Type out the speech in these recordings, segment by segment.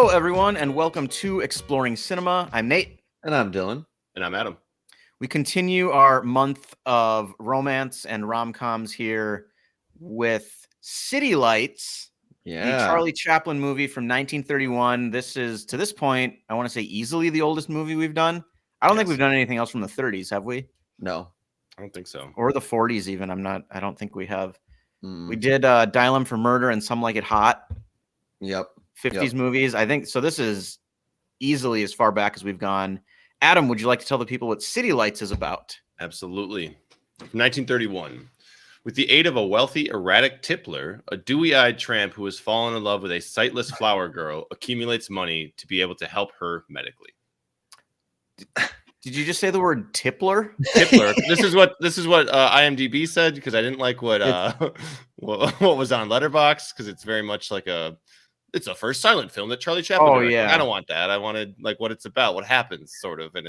Hello, everyone, and welcome to Exploring Cinema. I'm Nate. And I'm Dylan. And I'm Adam. We continue our month of romance and rom-coms here with City Lights, the Charlie Chaplin movie from 1931. This is, to this point, I want to say easily the oldest movie we've done. I don't think we've done anything else from the 30s, have we? No. I don't think so. Or the 40s even. I don't think we have. We did Dial M for Murder and Some Like It Hot. Yep. 50s movies. I think so. This is easily as far back as we've gone. Adam, would you like to tell the people what City Lights is about? Absolutely. 1931. With the aid of a wealthy, erratic tippler, a dewy-eyed tramp who has fallen in love with a sightless flower girl accumulates money to be able to help her medically. Did you just say the word tippler? Tippler. This is what IMDb said, because I didn't like what was on Letterboxd, because it's very much like it's a first silent film that Charlie Chaplin. Oh, yeah. I don't want that. I wanted like what it's about, what happens, sort of, and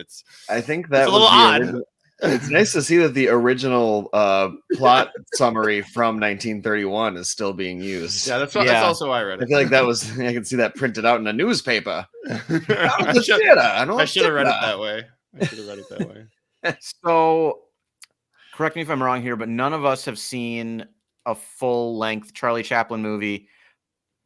I think that it's a little odd. It's nice to see that the original plot summary from 1931 is still being used. Yeah, that's also why I read it. I feel like I can see that printed out in a newspaper. I should have read it that way. So, correct me if I'm wrong here, but none of us have seen a full-length Charlie Chaplin movie.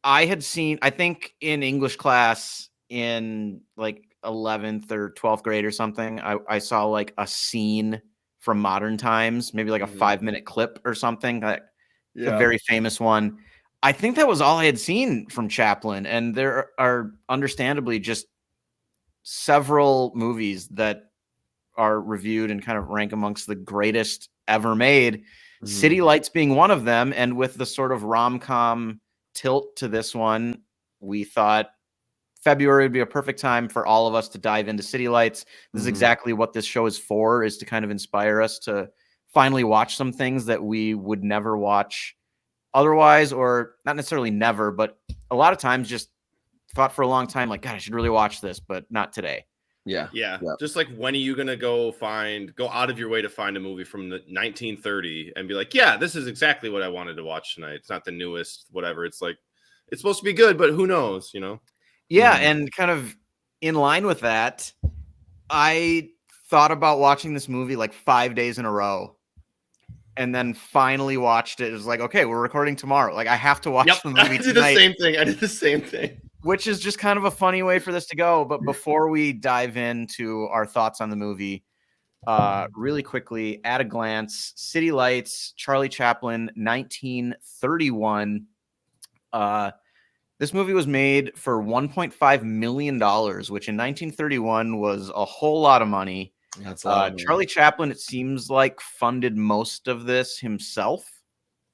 I had seen, I think in English class in like 11th or 12th grade or something, I saw like a scene from Modern Times, maybe like a 5-minute clip or something, like a very famous one. I think that was all I had seen from Chaplin, and there are understandably just several movies that are reviewed and kind of rank amongst the greatest ever made. City Lights being one of them, and with the sort of rom-com tilt to this one, we thought February would be a perfect time for all of us to dive into City Lights. This is exactly what this show is for, is to kind of inspire us to finally watch some things that we would never watch otherwise, or not necessarily never, but a lot of times just thought for a long time, like, God, I should really watch this, but not today. Yeah. Just like, when are you going to go out of your way to find a movie from the 1930 and be like, yeah, this is exactly what I wanted to watch tonight. It's not the newest, whatever. It's like, it's supposed to be good, but who knows, you know? Yeah. And kind of in line with that, I thought about watching this movie like 5 days in a row, and then finally watched it. It was like, okay, we're recording tomorrow. Like, I have to watch the movie tonight. I did the same thing. Which is just kind of a funny way for this to go. But before we dive into our thoughts on the movie, really quickly, at a glance, City Lights, Charlie Chaplin, 1931. This movie was made for $1.5 million, which in 1931 was a whole lot of money. That's a lot of money. Charlie Chaplin, it seems like, funded most of this himself.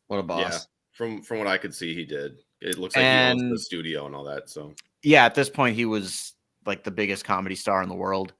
What a boss. Yeah, from what I could see, he did. It looks like he owns the studio and all that. So yeah, at this point, he was like the biggest comedy star in the world.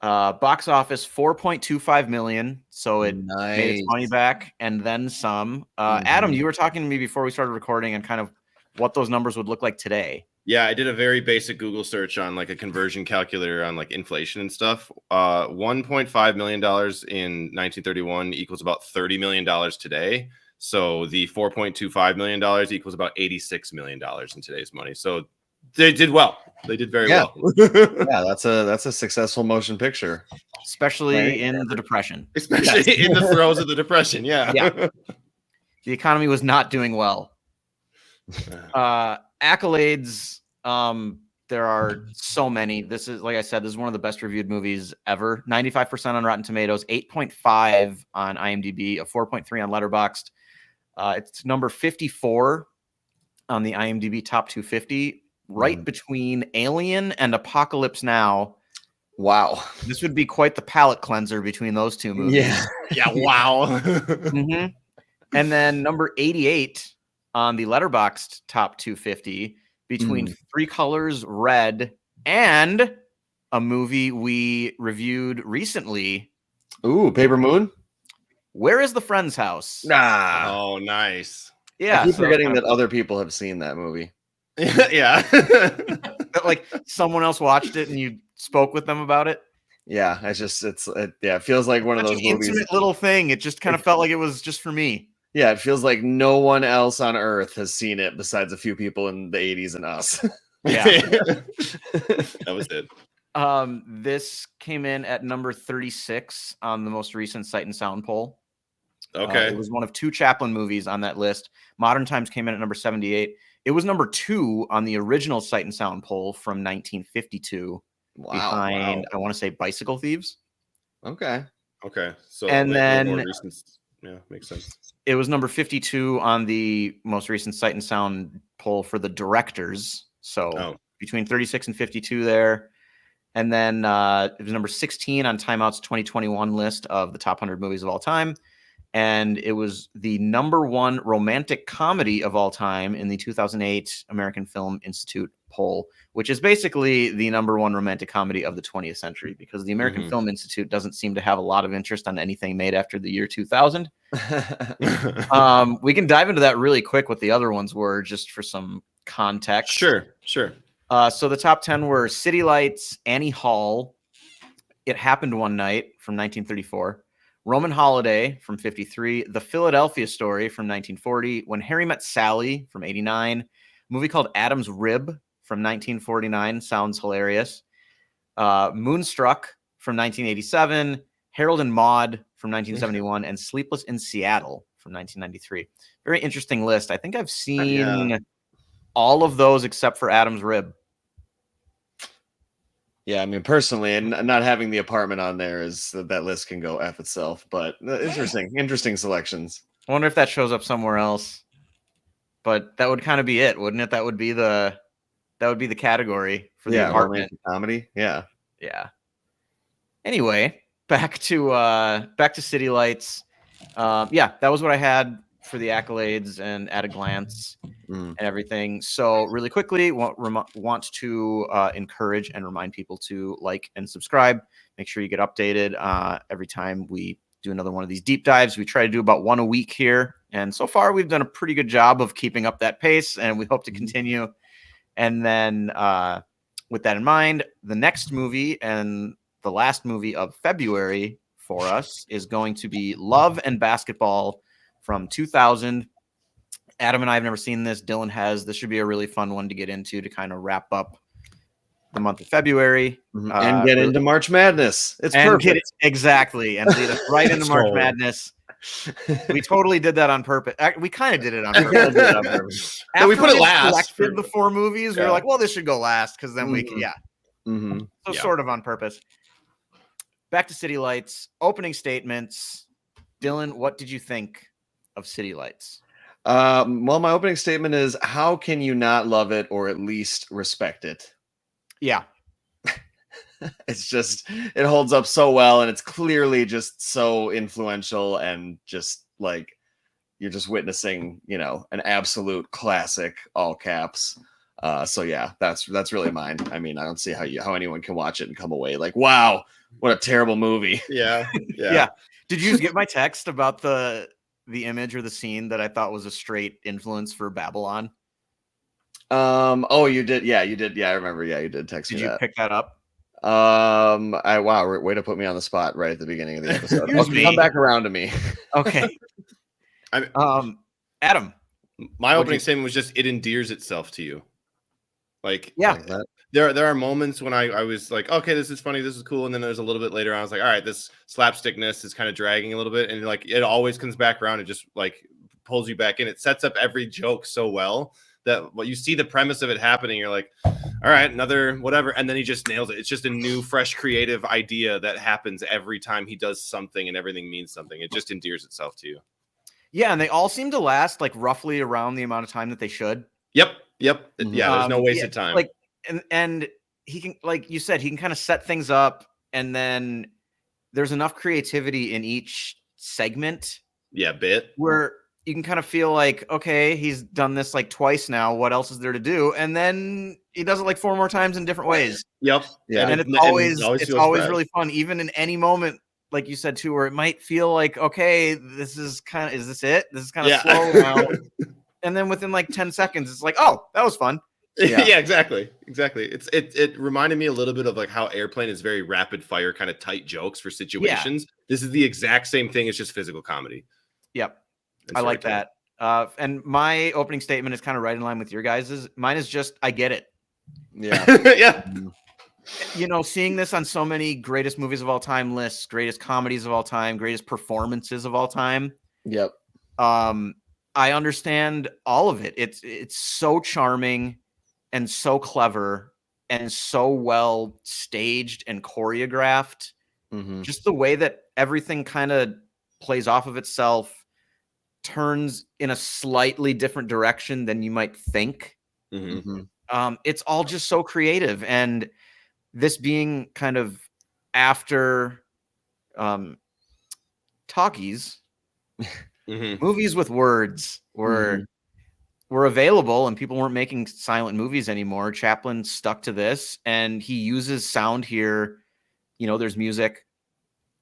Box office $4.25 million, so it made its money back and then some. Adam, you were talking to me before we started recording and kind of what those numbers would look like today. Yeah, I did a very basic Google search on like a conversion calculator on like inflation and stuff. $1.5 million in 1931 equals about $30 million today. So the $4.25 million equals about $86 million in today's money. So they did well. They did very well. Yeah, that's a successful motion picture, especially in the Depression. Especially in the throes of the Depression. Yeah. The economy was not doing well. Accolades. There are so many. This is, like I said, this is one of the best reviewed movies ever. 95% on Rotten Tomatoes, 8.5 on IMDb, a 4.3 on Letterboxd. It's number 54 on the IMDb top 250, right between Alien and Apocalypse Now. Wow. This would be quite the palate cleanser between those two movies. Yeah, wow. And then number 88 on the Letterboxd top 250, between Three Colors Red and a movie we reviewed recently. Ooh, Paper Moon? Where is the Friend's House? Oh, nice. Yeah. I keep forgetting that other people have seen that movie. Yeah. Like someone else watched it and you spoke with them about it. Yeah, it feels like one of those movies. Intimate little thing. It just kind of felt like it was just for me. Yeah, it feels like no one else on Earth has seen it besides a few people in the 80s and us. Yeah. That was it. This came in at number 36 on the most recent Sight and Sound poll. Okay. It was one of 2 Chaplin movies on that list. Modern Times came in at number 78. It was number 2 on the original Sight and Sound poll from 1952. Behind, I want to say, Bicycle Thieves. Okay. So and then more recent. Yeah, makes sense. It was number 52 on the most recent Sight and Sound poll for the directors. So between 36 and 52 there. And then it was number 16 on Time Out's 2021 list of the top 100 movies of all time. And it was the number 1 romantic comedy of all time in the 2008 American Film Institute poll, which is basically the number 1 romantic comedy of the 20th century, because the American Film Institute doesn't seem to have a lot of interest on anything made after the year 2000. We can dive into that really quick what the other ones were, just for some context. Sure. So the top 10 were City Lights, Annie Hall, It Happened One Night from 1934, Roman Holiday from 53, The Philadelphia Story from 1940, When Harry Met Sally from 89, a movie called Adam's Rib from 1949, sounds hilarious, Moonstruck from 1987, Harold and Maude from 1971, and Sleepless in Seattle from 1993. Very interesting list. I think I've seen all of those except for Adam's Rib. Yeah, I mean, personally, and not having the apartment on there is that list can go F itself, but interesting selections. I wonder if that shows up somewhere else, but that would kind of be it, wouldn't it? That would be the category for the apartment comedy. Yeah. Anyway, back to City Lights. That was what I had for the accolades and at a glance and everything. So really quickly, want to encourage and remind people to like and subscribe. Make sure you get updated every time we do another one of these deep dives. We try to do about 1 a week here, and so far we've done a pretty good job of keeping up that pace, and we hope to continue. And then with that in mind, the next movie and the last movie of February for us is going to be Love and Basketball from 2000. Adam and I have never seen this. Dylan has. This should be a really fun one to get into to kind of wrap up the month of February. And get into March Madness. It's perfect. Exactly. And lead us right into March Madness. We totally did that on purpose. We kind of did it on purpose. After we put it last. Selected the 4 movies. We were like, well, this should go last because then we can, sort of on purpose. Back to City Lights. Opening statements. Dylan, what did you think of City Lights? Well, my opening statement is, how can you not love it or at least respect it? Yeah. It's just, it holds up so well, and it's clearly just so influential, and just like you're just witnessing, an absolute classic, all caps. So yeah, that's really mine. I mean, I don't see how anyone can watch it and come away like, wow, what a terrible movie. Yeah. Did you get my text about the image or the scene that I thought was a straight influence for Babylon? Oh, you did. Yeah, you did. Yeah, I remember. Yeah, you did text me that. Did you pick that up? Wow, way to put me on the spot right at the beginning of the episode. Okay, come back around to me. Okay. Adam, my opening statement was just, it endears itself to you. Like, yeah, there are moments when I was like, okay, this is funny, this is cool, and then there's a little bit later on, I was like, all right, this slapstickness is kind of dragging a little bit, and like it always comes back around and just like pulls you back in. It sets up every joke so well that you see the premise of it happening, you're like, all right, another whatever, and then he just nails it. It's just a new, fresh, creative idea that happens every time he does something, and everything means something. It just endears itself to you. Yeah, and they all seem to last like roughly around the amount of time that they should. Yep. Yeah, there's no wasted time. Like, and he can, like you said, he can kind of set things up, and then there's enough creativity in each segment. Yeah, bit where you can kind of feel like, okay, he's done this like twice now. What else is there to do? And then he does it like 4 more times in different ways. Yep. Yeah. And it's always really fun, even in any moment, like you said too, where it might feel like, okay, is this it? This is kind of slow now. And then within like 10 seconds, it's like, oh, that was fun. Yeah, exactly. It reminded me a little bit of like how Airplane is very rapid fire, kind of tight jokes for situations. Yeah. This is the exact same thing. It's just physical comedy. Yep. I like that. And my opening statement is kind of right in line with your guys's. Mine is just, I get it. Yeah. Yeah. Seeing this on so many greatest movies of all time lists, greatest comedies of all time, greatest performances of all time. Yep. I understand all of it. It's so charming and so clever and so well staged and choreographed. Mm-hmm. Just the way that everything kind of plays off of itself, turns in a slightly different direction than you might think. Mm-hmm. It's all just so creative. And this being kind of after talkies, movies with words were available and people weren't making silent movies anymore. Chaplin stuck to this, and he uses sound here. There's music.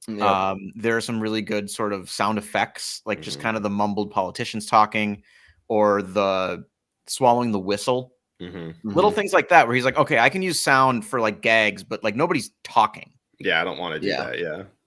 Yep. There are some really good sort of sound effects, like just kind of the mumbled politicians talking, or the swallowing the whistle. Little things like that, where he's like, okay, I can use sound for like gags, but like nobody's talking. Yeah, I don't want to do that.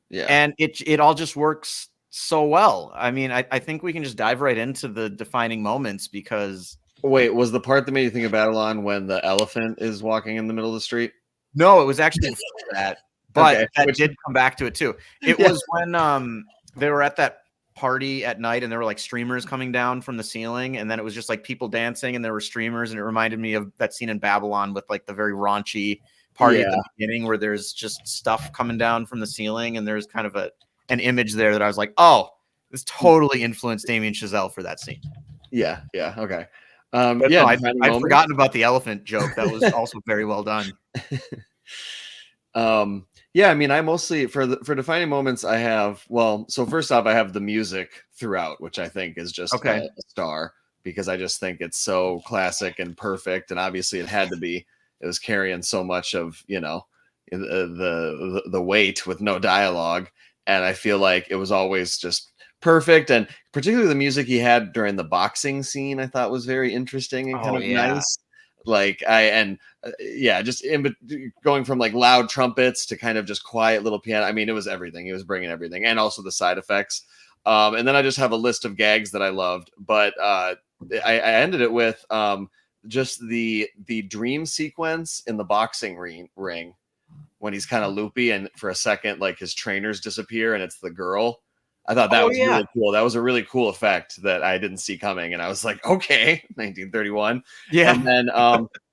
Yeah. And it all just works so well. I mean, I think we can just dive right into the defining moments, because Wait, was the part that made you think of Babylon when the elephant is walking in the middle of the street? No, it was actually before that, but Okay, that did come back to it too. It was when they were at that party at night and there were like streamers coming down from the ceiling, and then it was just like people dancing and there were streamers, and it reminded me of that scene in Babylon with like the very raunchy party at the beginning where there's just stuff coming down from the ceiling, and there's kind of an image there that I was like, oh, this totally influenced Damien Chazelle for that scene. Yeah, okay. But no, I'd forgotten about the elephant joke. That was also very well done. Yeah, I mean, I mostly for defining moments, I have, so first off, I have the music throughout, which I think is just a star, because I just think it's so classic and perfect, and obviously it had to be. It was carrying so much of the weight with no dialogue, and I feel like it was always just perfect, and particularly the music he had during the boxing scene, I thought was very interesting and kind of nice. Like just going from like loud trumpets to kind of just quiet little piano. I mean, it was everything. He was bringing everything, and also the side effects. And then I just have a list of gags that I loved, but I ended it with just the dream sequence in the boxing ring when he's kind of loopy, and for a second, like his trainers disappear, and it's the girl. I thought that was really cool. That was a really cool effect that I didn't see coming. And I was like, okay, 1931. Yeah. And then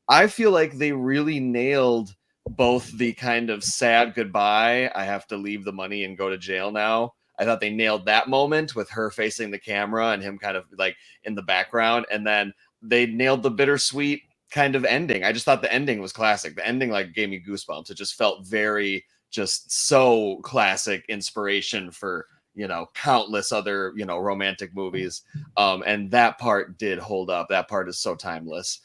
I feel like they really nailed both the kind of sad goodbye, I have to leave the money and go to jail now. I thought they nailed that moment with her facing the camera and him kind of like in the background. And then they nailed the bittersweet kind of ending. I just thought the ending was classic. The ending like gave me goosebumps. It just felt very, just so classic inspiration for countless other, romantic movies. And that part did hold up. That part is so timeless.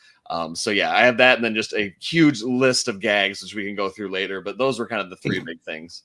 So yeah, I have that. And then just a huge list of gags, which we can go through later, but those were kind of the three big things.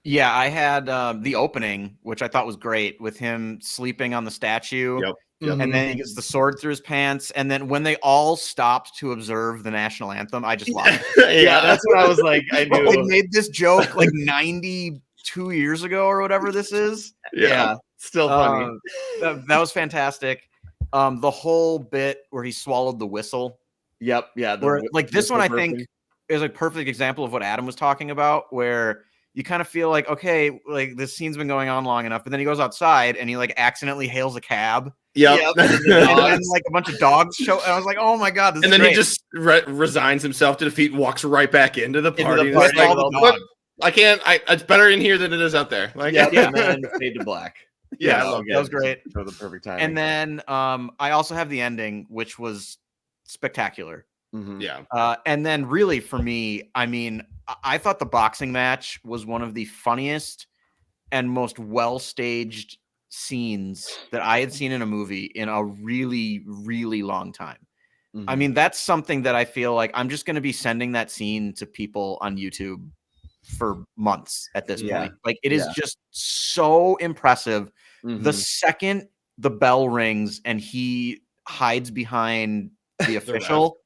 Yeah. I had the opening, which I thought was great, with him sleeping on the statue. Yep. And then he gets the sword through his pants. And then when they all stopped to observe the national anthem, I just laughed. Yeah, that's what I was like. I knew they made this joke like 92 years ago or whatever this is. Yeah. Still funny. That was fantastic. The whole bit where he swallowed the whistle. Yep. Yeah. Like this one, I think, is a perfect example of what Adam was talking about, where you kind of feel like, okay, like this scene's been going on long enough, but then he goes outside and he like accidentally hails a cab. Yep. And then like a bunch of dogs show. And I was like, oh my God. And then he just resigns himself to defeat and walks right back into the party. I can't. It's better in here than it is out there. Like, and then fade to black. Yeah, that was great. For the perfect time. And then I also have the ending, which was spectacular. Mm-hmm. Yeah. And then really for me, I mean, I thought the boxing match was one of the funniest and most well-staged scenes that I had seen in a movie in a really, really long time. Mm-hmm. I mean, that's something that I feel like I'm just going to be sending that scene to people on YouTube for months at this point. Like it is just so impressive. Mm-hmm. The second the bell rings and he hides behind the official.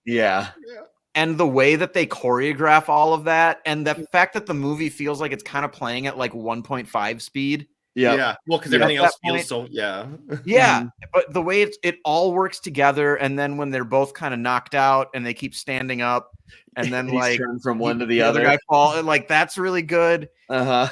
And the way that they choreograph all of that, and the fact that the movie feels like it's kind of playing at like 1.5 speed. Yeah. Well, because everything At else that feels point- so. Yeah. Yeah, but the way it all works together, and then when they're both kind of knocked out and they keep standing up, and then He's like turned from one to the other other. guy fall, and like that's really good. Uh-huh.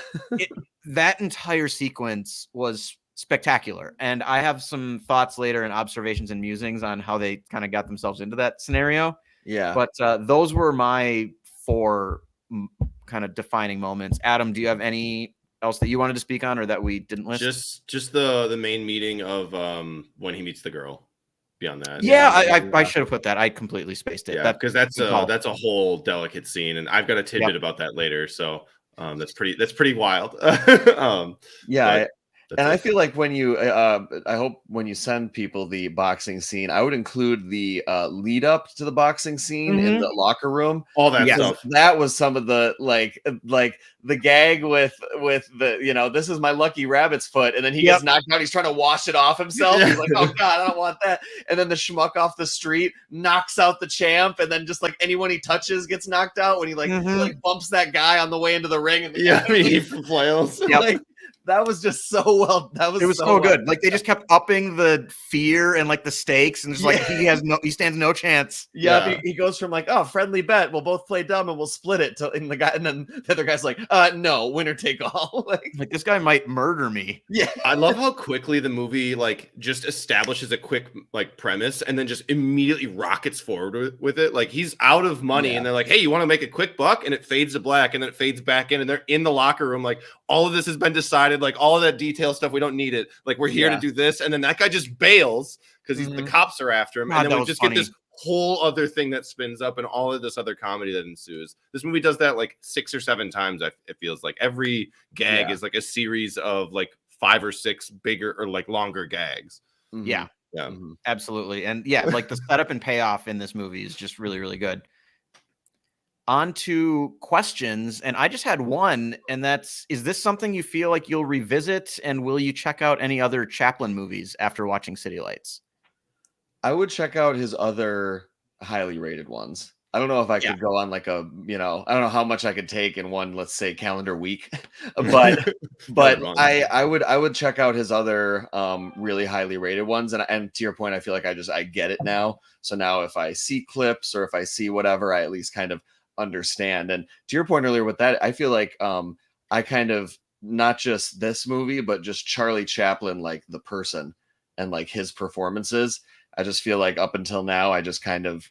That entire sequence was spectacular, and I have some thoughts later and observations and musings on how they kind of got themselves into that scenario. Yeah. But those were my 4 kind of defining moments. Adam, do you have any else that you wanted to speak on or that we didn't list? Just the main meeting of when he meets the girl. Beyond that, Yeah, I should have put that. I completely spaced it. Yeah, because that's a whole delicate scene, and I've got a tidbit Yep. about that later. So that's pretty wild. Yeah. And I it. feel like when you, I hope when you send people the boxing scene, I would include the lead up to the boxing scene in the locker room. All that Yes. stuff. That was some of the like the gag with the this is my lucky rabbit's foot, and then he gets knocked out. He's trying to wash it off himself. Yeah. He's like, oh god, I don't want that. And then the schmuck off the street knocks out the champ, and then just like anyone he touches gets knocked out when he like bumps that guy on the way into the ring. And He flails. Like, that was just so well. It was so good. Like they just kept upping the fear and like the stakes, and just like he stands no chance. Yeah. He goes from like, oh, friendly bet, we'll both play dumb and we'll split it. And then the other guy's like, no, winner take all. like this guy might murder me. Yeah, I love how quickly the movie like just establishes a quick like premise and then just immediately rockets forward with it. Like he's out of money, and they're like, hey, you want to make a quick buck? And it fades to black, and then it fades back in, and they're in the locker room like, all of this has been decided, like all of that detail stuff, we don't need it. Like we're here to do this, and then that guy just bails because the cops are after him, and then we just get this whole other thing that spins up, and all of this other comedy that ensues. This movie does that like 6 or 7 times. It feels like every gag is like a series of like 5 or 6 bigger or like longer gags. Yeah, absolutely, and like the setup and payoff in this movie is just really, really good. On to questions, and I just had one, and that's, is this something you feel like you'll revisit, and will you check out any other Chaplin movies after watching City Lights? I would check out his other highly rated ones. I don't know if I could go on like a, I don't know how much I could take in one, let's say, calendar week, but I would check out his other really highly rated ones, and to your point, I feel like I get it now. So now if I see clips or if I see whatever, I at least kind of understand. And to your point earlier with that, I feel like I kind of, not just this movie, but just Charlie Chaplin, like the person and like his performances, I just feel like up until now I just kind of,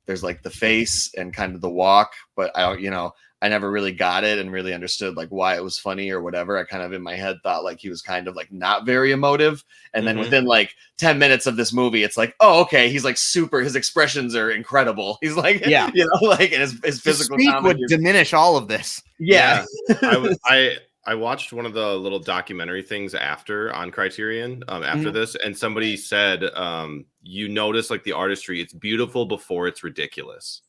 there's like the face and kind of the walk, but I never really got it and really understood like why it was funny or whatever. I kind of in my head thought like he was kind of like not very emotive. And then within like 10 minutes of this movie, it's like, oh, okay, he's like super, his expressions are incredible. He's like, like, and his physical comedy would diminish all of this. Yeah. I watched one of the little documentary things after on Criterion after this, and somebody said, you notice like the artistry, it's beautiful before it's ridiculous.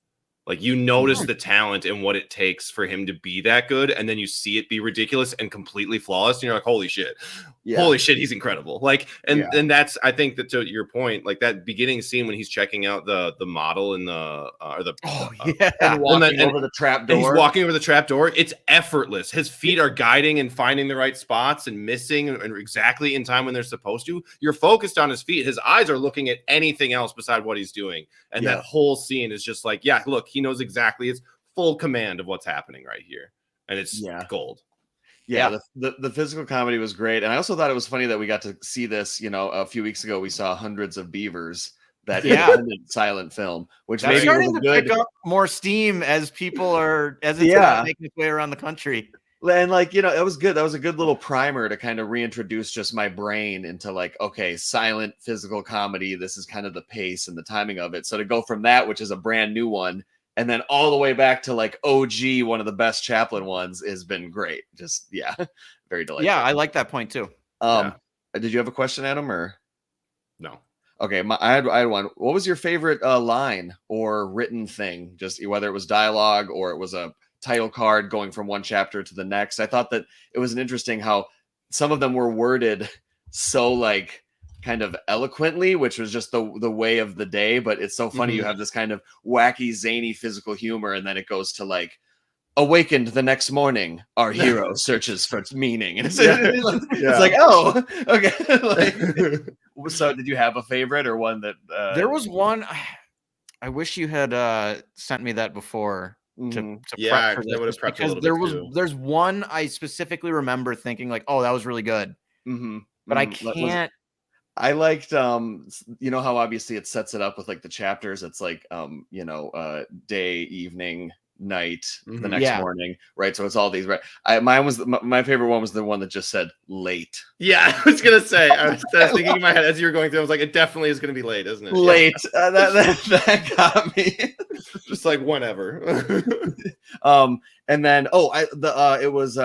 Like you notice the talent and what it takes for him to be that good, and then you see it be ridiculous and completely flawless, and you're like, holy shit, he's incredible. Like, and that's, I think that to your point, like that beginning scene when he's checking out the model in the and walking over the trap door. He's walking over the trap door. It's effortless. His feet are guiding and finding the right spots and missing and exactly in time when they're supposed to. You're focused on his feet. His eyes are looking at anything else beside what he's doing, and that whole scene is just like, look, he knows exactly, it's full command of what's happening right here, and it's gold. The physical comedy was great, and I also thought it was funny that we got to see this. A few weeks ago we saw Hundreds of Beavers, that independent silent film, which that's maybe starting was to good. pick up more steam as people are it's making its way around the country. And like, it was good. That was a good little primer to kind of reintroduce just my brain into like, okay, silent physical comedy. This is kind of the pace and the timing of it. So to go from that, which is a brand new one, and then all the way back to like OG, one of the best Chaplin ones, has been great. Just, very delightful. Yeah, I like that point too. Did you have a question, Adam, or? No. Okay, I had one. What was your favorite line or written thing? Just whether it was dialogue or it was a title card going from one chapter to the next. I thought that it was an interesting how some of them were worded so like kind of eloquently, which was just the way of the day. But it's so funny. You have this kind of wacky, zany physical humor, and then it goes to like awakened the next morning, our hero searches for meaning. And it's Yeah. like, oh, okay. Like, so did you have a favorite or one that There was one. I wish you had sent me that before to Yeah, prep for 'cause I this, would've just prepped a because little bit too. there's one I specifically remember thinking like, oh, that was really good, but I can't. I liked you know how obviously it sets it up with like the chapters, it's like you know, day, evening, night, the next Yeah. morning, right? So it's all these, right? Mine was my favorite one was the one that just said late. Yeah, I was gonna say. I was thinking in my head as you were going through. I was like, it definitely is gonna be late, isn't it? Late. That got me. Just like whenever. And then it was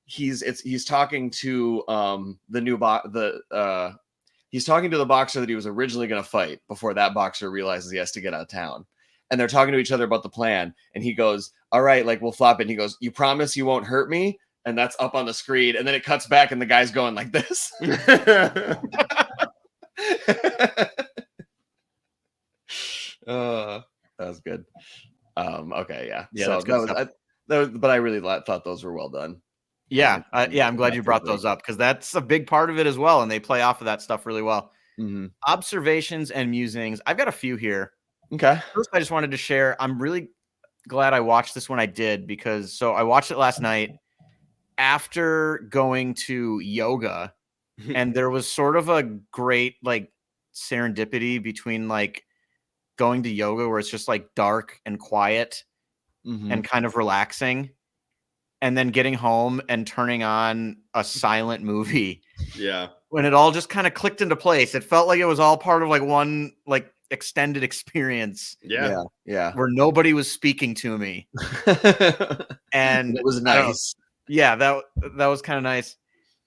he's talking to the new he's talking to the boxer that he was originally going to fight before that boxer realizes he has to get out of town. And they're talking to each other about the plan. And he goes, all right, like we'll flop it. And he goes, you promise you won't hurt me? And that's up on the screen. And then it cuts back and the guy's going like this. That was good. Okay, yeah. So but I really thought those were well done. Yeah, I'm glad you brought those up because that's a big part of it as well, and they play off of that stuff really well. Observations and musings. I've got a few here. Okay. First, I just wanted to share. I'm really glad I watched this when I did because I watched it last night after going to yoga, and there was sort of a great like serendipity between like going to yoga where it's just like dark and quiet and kind of relaxing, and then getting home and turning on a silent movie. Yeah. When it all just kind of clicked into place. It felt like it was all part of like one like extended experience. Yeah. Yeah. Where nobody was speaking to me. And it was nice. Yeah, that was kind of nice.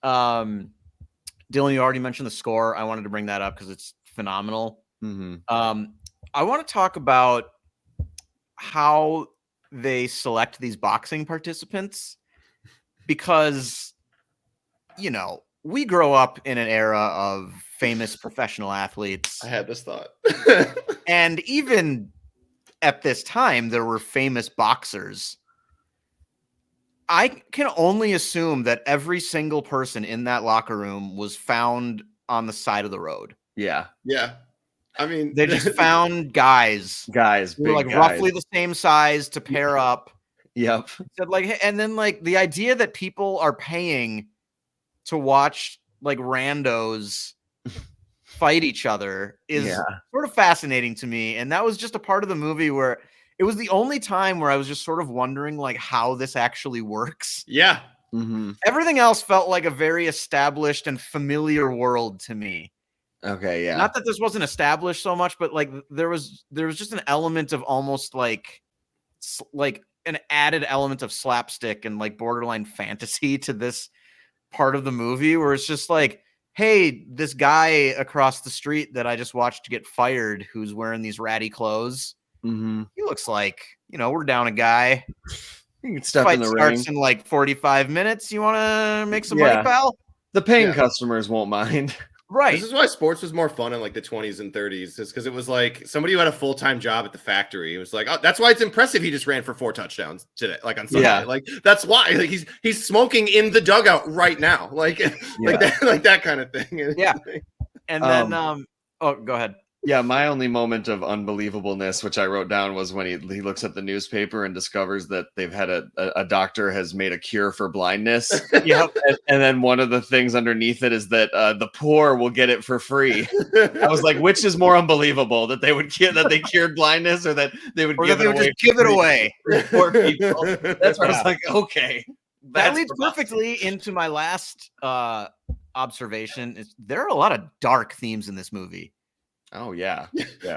Dylan, you already mentioned the score. I wanted to bring that up because it's phenomenal. I want to talk about how they select these boxing participants because, you know, we grow up in an era of famous professional athletes. I had this thought. And even at this time, there were famous boxers. I can only assume that every single person in that locker room was found on the side of the road. Yeah. Yeah. I mean, they just found guys who were like roughly the same size to pair up. Yep. So like, and then like the idea that people are paying to watch like randos fight each other is sort of fascinating to me. And that was just a part of the movie where it was the only time where I was just sort of wondering like how this actually works. Yeah. Everything else felt like a very established and familiar world to me. Okay, yeah. Not that this wasn't established so much, but like there was just an element of almost like an added element of slapstick and like borderline fantasy to this part of the movie where it's just like, hey, this guy across the street that I just watched get fired who's wearing these ratty clothes. He looks like, you know, we're down a guy. You can step Fight in the starts ring in like 45 minutes. You want to make some money, pal? The paying customers won't mind. Right. This is why sports was more fun in like the 20s and 30s, is because it was like somebody who had a full-time job at the factory. It was like, oh, that's why it's impressive he just ran for 4 touchdowns today, like on Sunday. Yeah. Like that's why, like he's smoking in the dugout right now, like that kind of thing. Yeah. And then oh, go ahead. Yeah, my only moment of unbelievableness, which I wrote down, was when he looks at the newspaper and discovers that they've had a doctor has made a cure for blindness. Yep. And then one of the things underneath it is that the poor will get it for free. I was like, which is more unbelievable, that they would that they cured blindness, or that they would give it away for poor people? That's where I was like, okay, that leads perfectly into my last observation. There are a lot of dark themes in this movie. Oh yeah.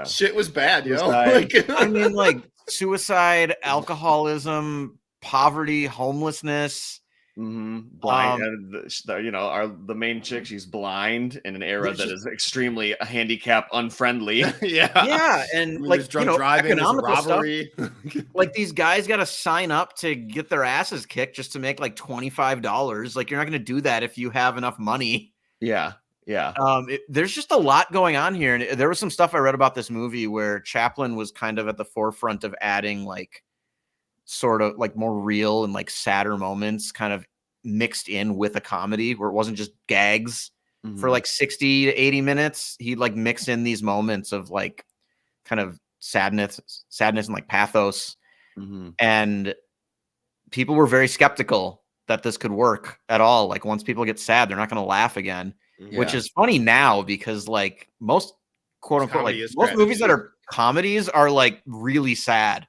Shit was bad, I mean, like suicide, alcoholism, poverty, homelessness. Blind. You know, the main chick, she's blind in an era that is extremely handicap unfriendly. Yeah, and like drunk driving, robbery. Like these guys got to sign up to get their asses kicked just to make like $25. Like you're not going to do that if you have enough money. Yeah. There's just a lot going on here. And there was some stuff I read about this movie where Chaplin was kind of at the forefront of adding like sort of like more real and like sadder moments kind of mixed in with a comedy where it wasn't just gags for like 60 to 80 minutes. He'd like mix in these moments of like kind of sadness and like pathos. And people were very skeptical that this could work at all. Like once people get sad, they're not going to laugh again, which is funny now because like most quote unquote, like most movies that are comedies are like really sad.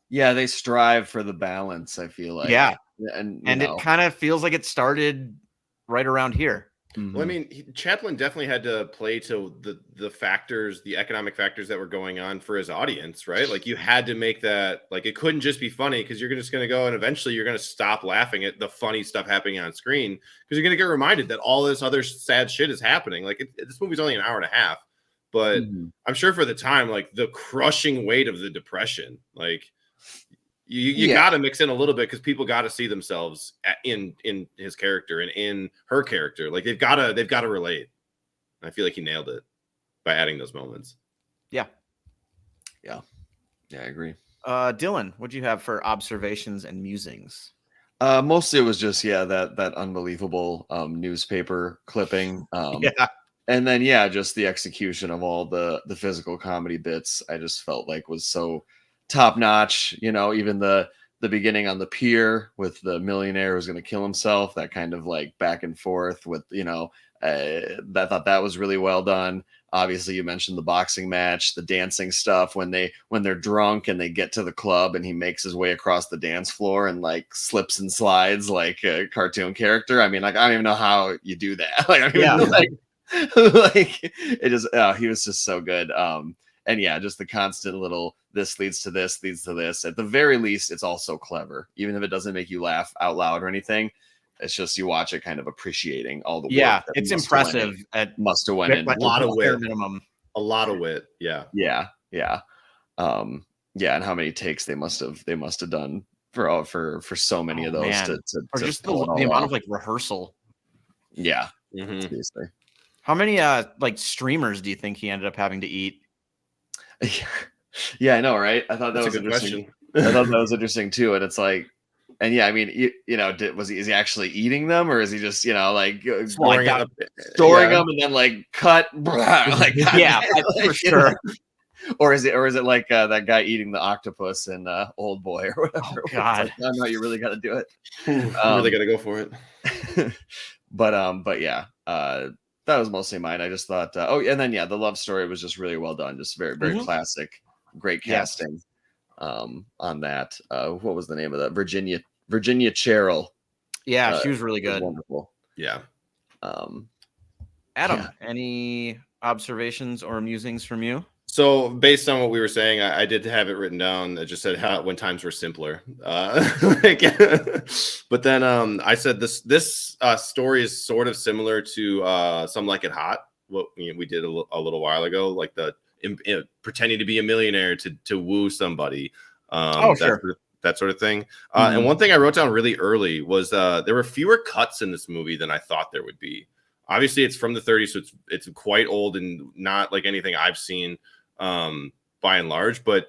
Yeah, they strive for the balance, I feel like. Yeah. And it kind of feels like it started right around here. Well, I mean, Chaplin definitely had to play to the factors, the economic factors that were going on for his audience, right? Like you had to make that, like it couldn't just be funny because you're just going to go and eventually you're going to stop laughing at the funny stuff happening on screen because you're going to get reminded that all this other sad shit is happening. Like this movie's only an hour and a half, but I'm sure for the time, like the crushing weight of the Depression, like you got to mix in a little bit because people got to see themselves in his character and in her character. Like they've got to relate. And I feel like he nailed it by adding those moments. Yeah, I agree. Dylan, what do you have for observations and musings? Mostly it was just that unbelievable newspaper clipping. And then just the execution of all the physical comedy bits. I just felt like was so top notch, even the beginning on the pier with the millionaire who's going to kill himself, that kind of like back and forth with, I thought that was really well done. Obviously you mentioned the boxing match, the dancing stuff when they're drunk and they get to the club and he makes his way across the dance floor and like slips and slides like a cartoon character. I mean, like, I don't even know how you do that. Like, I don't even know, like it just, he was just so good. And just the constant little, this leads to this, leads to this. At the very least, it's also clever. Even if it doesn't make you laugh out loud or anything, it's just you watch it kind of appreciating all the work. Yeah, it's impressive. Must have went in a lot of wit. Minimum. A lot of wit. Yeah. And how many takes they must have done for so many of those to just the amount of like rehearsal. Yeah. Seriously. How many like streamers do you think he ended up having to eat? Yeah, I know, right? I thought that was interesting. I thought that was interesting too. And it's like, and I mean, is he actually eating them, or is he just like storing them and then like cut? Like, for sure. Or is it like that guy eating the octopus in Old Boy or whatever? Oh, God, like, no, you really got to do it. You really got to go for it. But yeah. That was mostly mine. I just thought, and then the love story was just really well done. Just very, very classic, great casting on that. What was the name of that? Virginia Cheryl. Yeah, she was really good. Wonderful. Yeah. Adam, any observations or musings from you? So based on what we were saying, I did have it written down. I just said when times were simpler. But then I said this story is sort of similar to Some Like It Hot, what we did a little while ago, like the pretending to be a millionaire to woo somebody. That sort of thing. And one thing I wrote down really early was there were fewer cuts in this movie than I thought there would be. Obviously, it's from the 30s, so it's quite old and not like anything I've seen by and large, but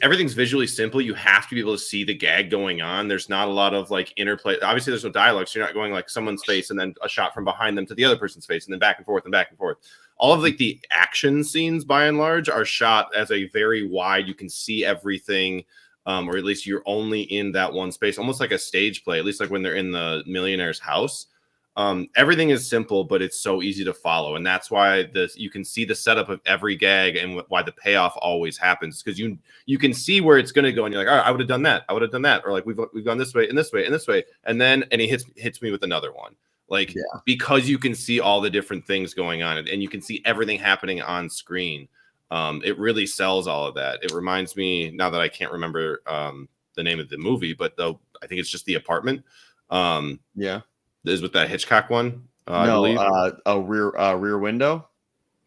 everything's visually simple. You have to be able to see the gag going on. There's not a lot of like interplay. Obviously, there's no dialogue, so you're not going like someone's face and then a shot from behind them to the other person's face and then back and forth and back and forth. All of like the action scenes by and large are shot as a very wide. You can see everything, or at least you're only in that one space, almost like a stage play. At least like when they're in the millionaire's house. Everything is simple, but it's so easy to follow. And that's why you can see the setup of every gag and why the payoff always happens. Because you can see where it's going to go. And you're like, all right, I would have done that. I would have done that. Or like, we've gone this way and this way and this way. And then, he hits me with another one. Like, because you can see all the different things going on and you can see everything happening on screen. It really sells all of that. It reminds me, now that I can't remember the name of the movie, but I think it's just The Apartment. Is with that Hitchcock one? I believe. A Rear Window.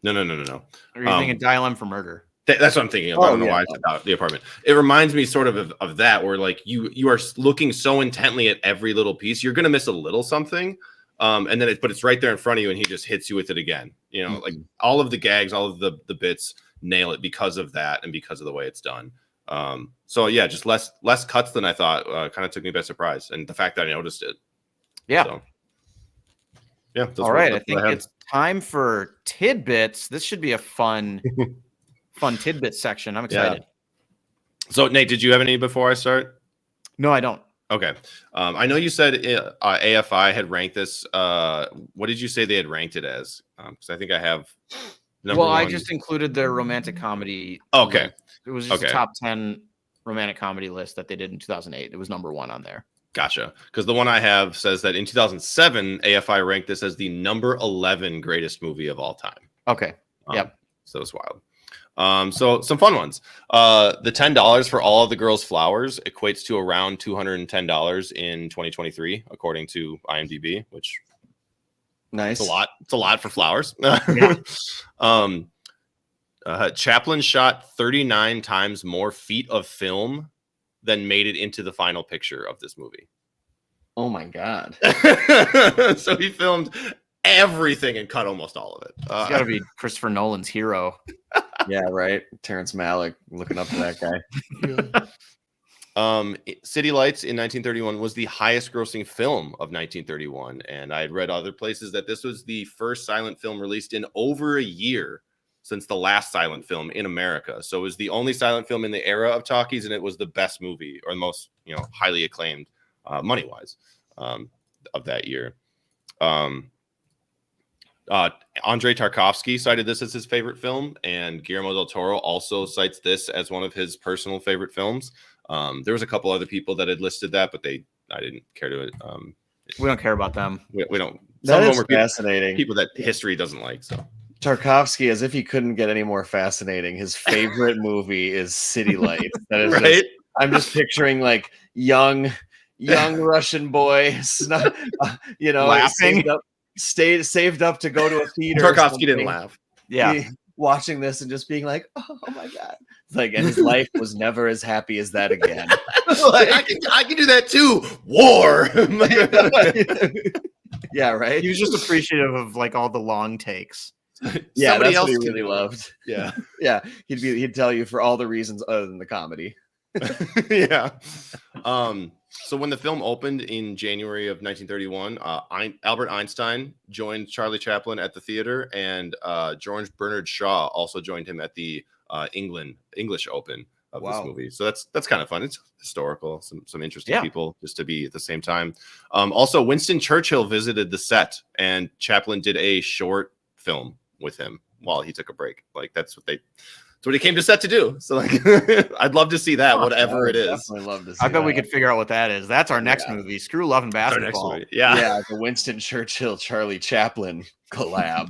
No. Are you thinking Dial M for Murder? That's what I'm thinking of. I don't know why I said The Apartment. It reminds me sort of that, where like you are looking so intently at every little piece, you're gonna miss a little something, and then but it's right there in front of you, and he just hits you with it again. Like all of the gags, all of the bits nail it because of that and because of the way it's done. So yeah, just less cuts than I thought. Kind of took me by surprise, and the fact that I noticed it. Yeah. So, yeah. All right. I think it's time for tidbits. This should be a fun tidbit section. I'm excited. Yeah. So Nate, did you have any before I start? No, I don't. Okay. I know you said AFI had ranked this. What did you say they had ranked it as? Because I think I have number one. I just included their romantic comedy. Okay. List. It was just a top 10 romantic comedy list that they did in 2008. It was number one on there. Gotcha. Because the one I have says that in 2007, AFI ranked this as the number 11 greatest movie of all time. Okay. Yep. So it's wild. So some fun ones. The $10 for All of the Girls' Flowers equates to around $210 in 2023, according to IMDb, which nice. It's a lot. It's a lot for flowers. Yeah. Chaplin shot 39 times more feet of film than made it into the final picture of this movie. Oh my God. So he filmed everything and cut almost all of it. He's got to be Christopher Nolan's hero. Yeah, right. Terrence Malick, looking up to that guy. City Lights in 1931 was the highest grossing film of 1931. And I had read other places that this was the first silent film released in over a year since the last silent film in America. So it was the only silent film in the era of talkies, and it was the best movie, or the most, highly acclaimed money-wise of that year. Andrei Tarkovsky cited this as his favorite film, and Guillermo del Toro also cites this as one of his personal favorite films. There was a couple other people that had listed that, but I didn't care to. We don't care about them. We don't. Some of them were fascinating. People that history doesn't like. So Tarkovsky, as if he couldn't get any more fascinating. His favorite movie is City Lights. That is right. I'm just picturing like young Russian boy, laughing. Saved up to go to a theater. Tarkovsky didn't laugh. Yeah. Watching this and just being like, oh my God. Like, and his life was never as happy as that again. I can do that too. War. Yeah, right. He was just appreciative of like all the long takes. Yeah, that's what he really loved. Yeah. Yeah. He'd tell you for all the reasons other than the comedy. Yeah. So when the film opened in January of 1931, Albert Einstein joined Charlie Chaplin at the theater, and George Bernard Shaw also joined him at the English Open of this movie. So that's kind of fun. It's historical, some interesting people just to be at the same time. Also, Winston Churchill visited the set, and Chaplin did a short film with him while he took a break. Like that's what he came to set to do. So like, I'd love to see that, whatever it is. Definitely love to see I bet we could figure out what that is. That's our next movie. Screw Love and Basketball. Yeah, the Winston Churchill Charlie Chaplin collab.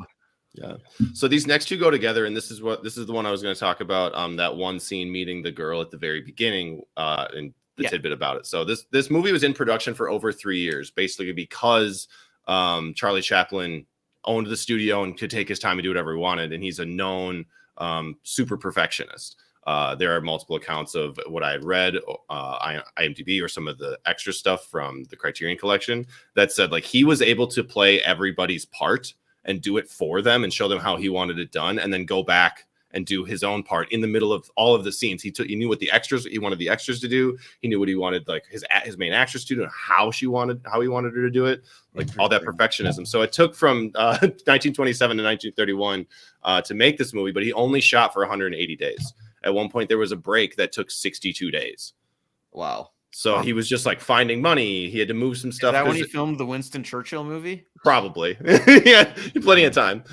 Yeah. So these next two go together, and this is the one I was going to talk about. That one scene meeting the girl at the very beginning, and the tidbit about it. So this movie was in production for over 3 years, basically because Charlie Chaplin owned the studio and could take his time and do whatever he wanted, and he's a known super perfectionist. There are multiple accounts of what I had read, IMDb, or some of the extra stuff from the Criterion Collection that said like he was able to play everybody's part and do it for them and show them how he wanted it done, and then go back and do his own part in the middle of all of the scenes. He knew what he wanted the extras to do. He knew what he wanted like his main actress to do, and how he wanted her to do it, like all that perfectionism. So it took from 1927 to 1931 to make this movie, but he only shot for 180 days. At one point, there was a break that took 62 days. Wow. So he was just like finding money. He had to move some stuff. Is that when he filmed the Winston Churchill movie? Probably. Yeah, plenty of time.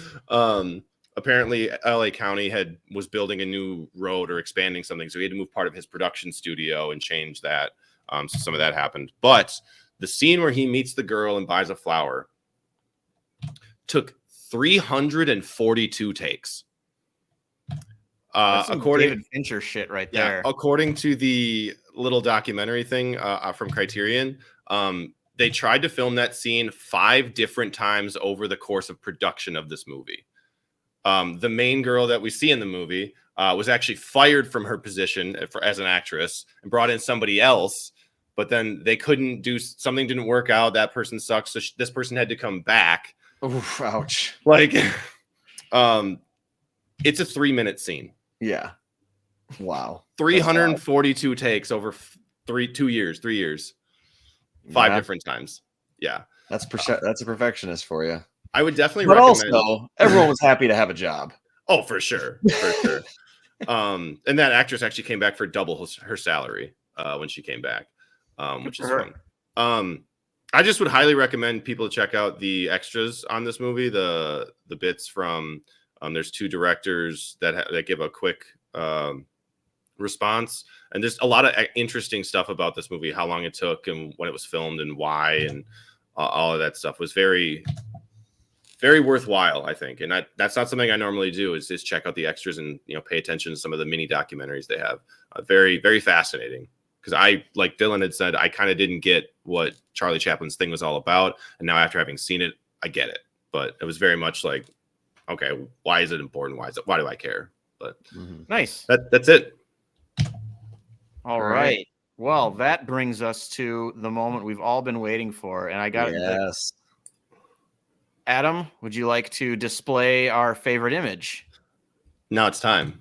Apparently, LA County was building a new road or expanding something, so he had to move part of his production studio and change that. So some of that happened. But the scene where he meets the girl and buys a flower took 342 takes. According David Fincher shit right there. According to the little documentary thing from Criterion, they tried to film that scene 5 different times over the course of production of this movie. The main girl that we see in the movie was actually fired from her position as an actress and brought in somebody else, but then they couldn't something didn't work out. That person sucks. So this person had to come back. Oof, ouch. Like, it's a 3-minute scene. Yeah. Wow. 342 takes over 3 years, 5 different times. Yeah. That's a perfectionist for you. I would definitely But recommend. also, everyone was happy to have a job. Oh, for sure. For sure. And that actress actually came back for double her salary when she came back, which is fun. I just would highly recommend people to check out the extras on this movie, the bits from there's 2 directors that give a quick response, and there's a lot of interesting stuff about this movie, how long it took and when it was filmed and why, and all of that stuff was very, very worthwhile, I think. And that's not something I normally do, is check out the extras and pay attention to some of the mini documentaries they have. Very, very fascinating, because I, like Dylan had said, I kind of didn't get what Charlie Chaplin's thing was all about, and now after having seen it, I get it. But it was very much like, okay, why is it important? Why do I care? But Nice. That's it. All right. Well, that brings us to the moment we've all been waiting for, and I got Yes. Adam, would you like to display our favorite image? Now it's time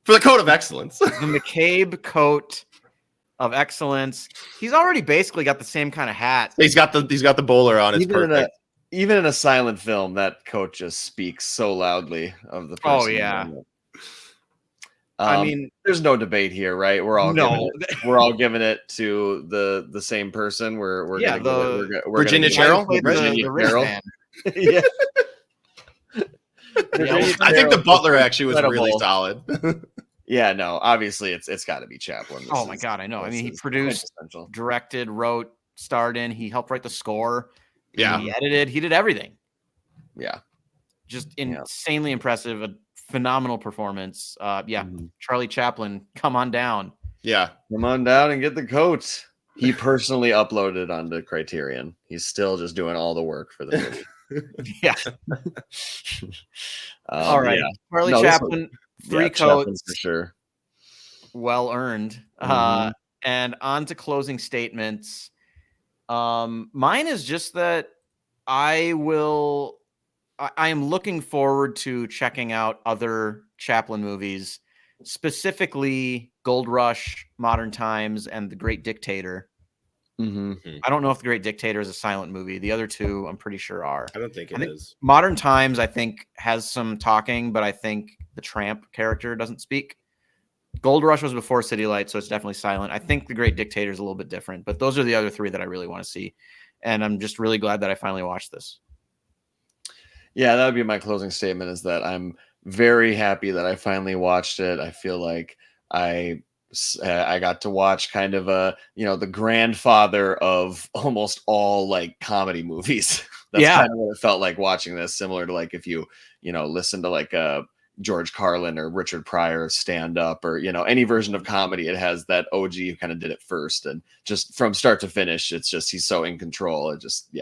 for the Code of Excellence. The McCabe coat of excellence. He's already basically got the same kind of hat. He's got the bowler on. It's perfect. Even in a silent film, that coat just speaks so loudly of the person. Oh yeah. I mean, there's no debate here, right? We're all giving it to the same person. We're Virginia Cheryl. Virginia Cheryl. Yeah. I think the butler actually was really solid. Yeah, no, obviously it's got to be Chaplin. Oh my God, I know. I mean, he produced, directed, wrote, starred in. He helped write the score. Yeah, he edited. He did everything. Yeah, just insanely impressive. A phenomenal performance. Charlie Chaplin, come on down. Yeah, come on down and get the coat. He personally uploaded onto Criterion. He's still just doing all the work for the movie. Yeah. All right, Charlie Chaplin, 3 coats for sure. Well earned. And on to closing statements. Mine is just that I am looking forward to checking out other Chaplin movies, specifically Gold Rush, Modern Times, and The Great Dictator. I don't know if The Great Dictator is a silent movie. The other 2, I'm pretty sure are. I don't think it is. Modern Times, I think, has some talking, but I think the tramp character doesn't speak. Gold Rush was before City Lights, so it's definitely silent. I think The Great Dictator is a little bit different, but those are the other 3 that I really want to see. And I'm just really glad that I finally watched this. Yeah, that would be my closing statement, is that I'm very happy that I finally watched it. I feel like I got to watch kind of the grandfather of almost all like comedy movies. That's kind of what it felt like watching this, similar to like if you listen to like George Carlin or Richard Pryor stand up, or any version of comedy, it has that OG who kind of did it first, and just from start to finish, it's just he's so in control. It just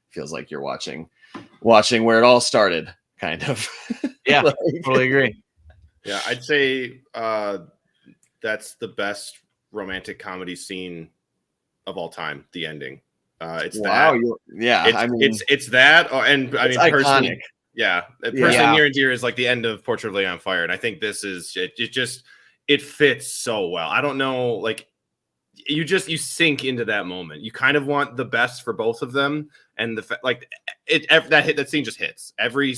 feels like you're watching where it all started, kind of. Yeah, totally agree. Yeah, I'd say that's the best romantic comedy scene of all time. The ending. It's that. It's that, and I mean, iconic. Person near and dear is like the end of Portrait of a Lady on Fire, and I think this is it fits so well. I don't know, like you sink into that moment. You kind of want the best for both of them, and that scene just hits every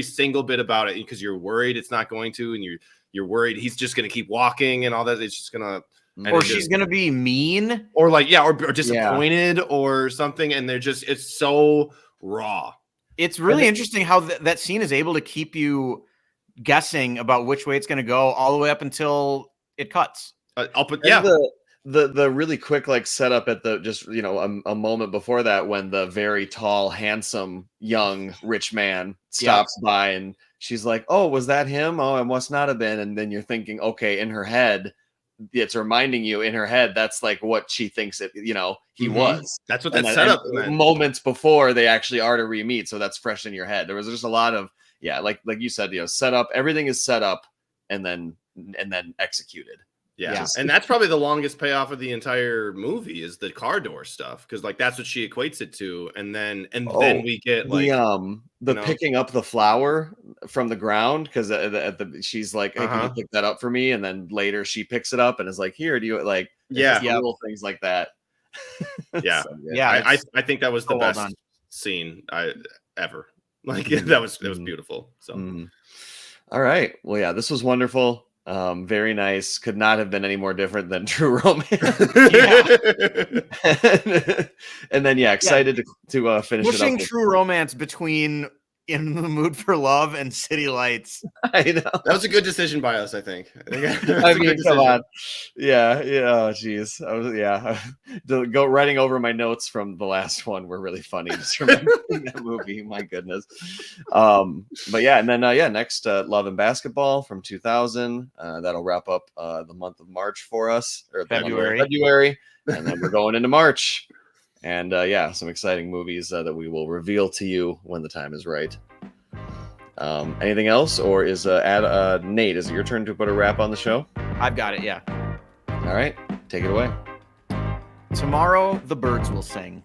single bit about it, because you're worried it's not going to, and you're worried he's just going to keep walking and all that. It's just gonna, or she's gonna be mean, or like or disappointed or something, and it's so raw. It's really interesting how that scene is able to keep you guessing about which way it's going to go all the way up until it cuts. The really quick like setup at the a moment before that, when the very tall, handsome, young, rich man stops by, and she's like, "Oh, was that him? Oh, it must not have been." And then you're thinking, okay, in her head, it's reminding you in her head that's like what she thinks he was. That's what that setup moments before they actually are to re-meet, so that's fresh in your head. There was just a lot of like you said, set up. Everything is set up and then executed. Yeah. Yeah. And that's probably the longest payoff of the entire movie is the car door stuff. Cause like that's what she equates it to. And then we get like the know? picking up the flower from the ground because she's like, hey, can you pick that up for me? And then later she picks it up and is like, here, do you like? Yeah, little things like that. Yeah, So, yeah. I think that was the so well best done. scene ever. Like that was beautiful. So all right, well, yeah, this was wonderful. Very nice. Could not have been any more different than True Romance. And then excited to finish Pushing it up. True Romance between In the Mood for Love and City Lights. I know. That was a good decision by us, I think. I mean, come on. Yeah. Oh, geez. Go writing over my notes from the last one were really funny. Just remembering that movie. My goodness. But yeah, and then next Love and Basketball from 2000. That'll wrap up the month of March for us, or February, and then we're going into March. And some exciting movies that we will reveal to you when the time is right. Anything else, or is Nate? Is it your turn to put a wrap on the show? I've got it. Yeah. All right, take it away. Tomorrow the birds will sing.